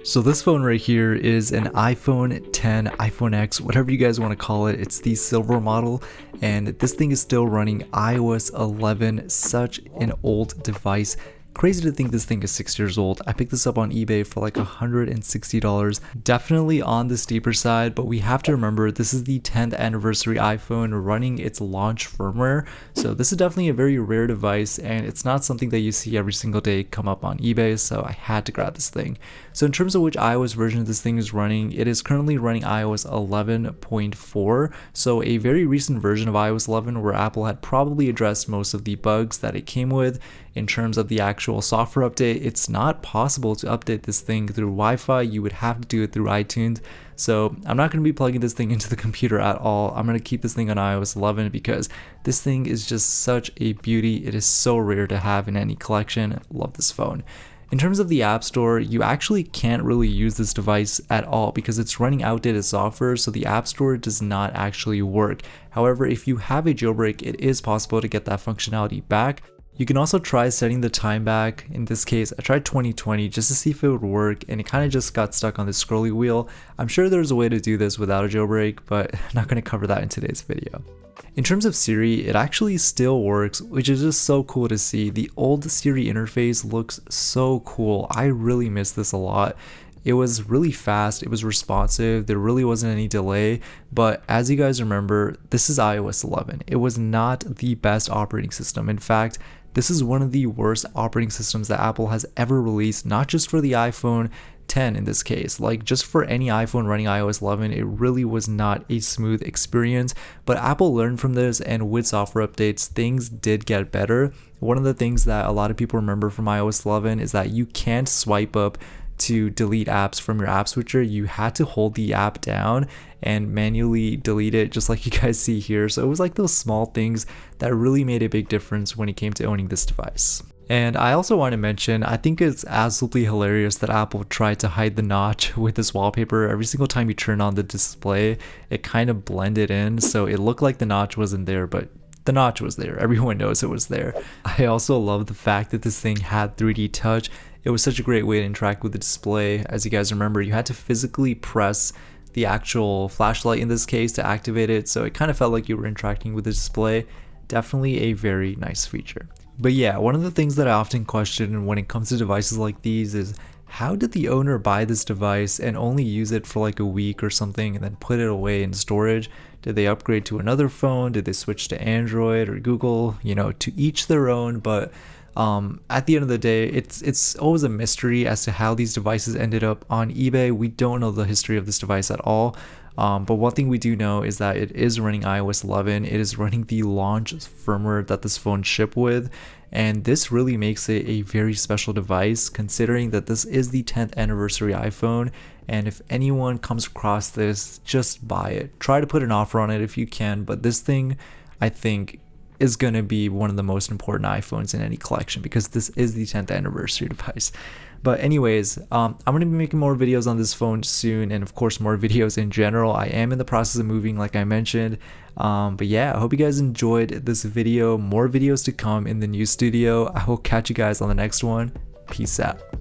So this phone right here is an iPhone 10, iPhone X, whatever you guys want to call it. It's the silver model, and this thing is still running iOS 11, such an old device. Crazy to think this thing is 6 years old. I picked this up on eBay for like $160. Definitely on the steeper side, but we have to remember this is the 10th anniversary iPhone running its launch firmware. So this is definitely a very rare device, and it's not something that you see every single day come up on eBay, so I had to grab this thing. So in terms of which iOS version this thing is running, it is currently running iOS 11.4, so a very recent version of iOS 11 where Apple had probably addressed most of the bugs that it came with. In terms of the actual software update, it's not possible to update this thing through Wi-Fi. You would have to do it through iTunes. So I'm not going to be plugging this thing into the computer at all. I'm going to keep this thing on iOS 11 because this thing is just such a beauty. It is so rare to have in any collection. Love this phone. In terms of the App Store, you actually can't really use this device at all because it's running outdated software, so the App Store does not actually work. However, if you have a jailbreak, it is possible to get that functionality back. You can also try setting the time back. In this case, I tried 2020 just to see if it would work, and it kind of just got stuck on the scrolly wheel. I'm sure there's a way to do this without a jailbreak, but I'm not going to cover that in today's video. In terms of Siri, it actually still works, which is just so cool to see. The old Siri interface looks so cool. I really miss this a lot. It was really fast, it was responsive, there really wasn't any delay, but as you guys remember, this is iOS 11. It was not the best operating system. In fact, this is one of the worst operating systems that Apple has ever released, not just for the iPhone 10 in this case. Like, just for any iPhone running iOS 11, it really was not a smooth experience, but Apple learned from this, and with software updates, things did get better. One of the things that a lot of people remember from iOS 11 is that you can't swipe up to delete apps from your app switcher. You had to hold the app down and manually delete it, just like you guys see here. So it was like those small things that really made a big difference when it came to owning this device. And I also want to mention, I think it's absolutely hilarious that Apple tried to hide the notch with this wallpaper. Every single time you turn on the display, it kind of blended in, so it looked like the notch wasn't there, but the notch was there. Everyone knows it was there. I also love the fact that this thing had 3D touch. It was such a great way to interact with the display. As you guys remember, you had to physically press the actual flashlight in this case to activate it, so it kind of felt like you were interacting with the display. Definitely a very nice feature. But yeah, one of the things that I often question when it comes to devices like these is, how did the owner buy this device and only use it for like a week or something and then put it away in storage? Did they upgrade to another phone? Did they switch to Android or Google? You know, to each their own, but at the end of the day, it's always a mystery as to how these devices ended up on eBay. We don't know the history of this device at all. But one thing we do know is that it is running iOS 11. It is running the launch firmware that this phone shipped with. And this really makes it a very special device, considering that this is the 10th anniversary iPhone. And if anyone comes across this, just buy it. Try to put an offer on it if you can. But this thing, I think, is going to be one of the most important iPhones in any collection because this is the 10th anniversary device. But anyways, I'm going to be making more videos on this phone soon, and of course more videos in general. I am in the process of moving, like I mentioned. But yeah, I hope you guys enjoyed this video. More videos to come in the new studio. I will catch you guys on the next one. Peace out.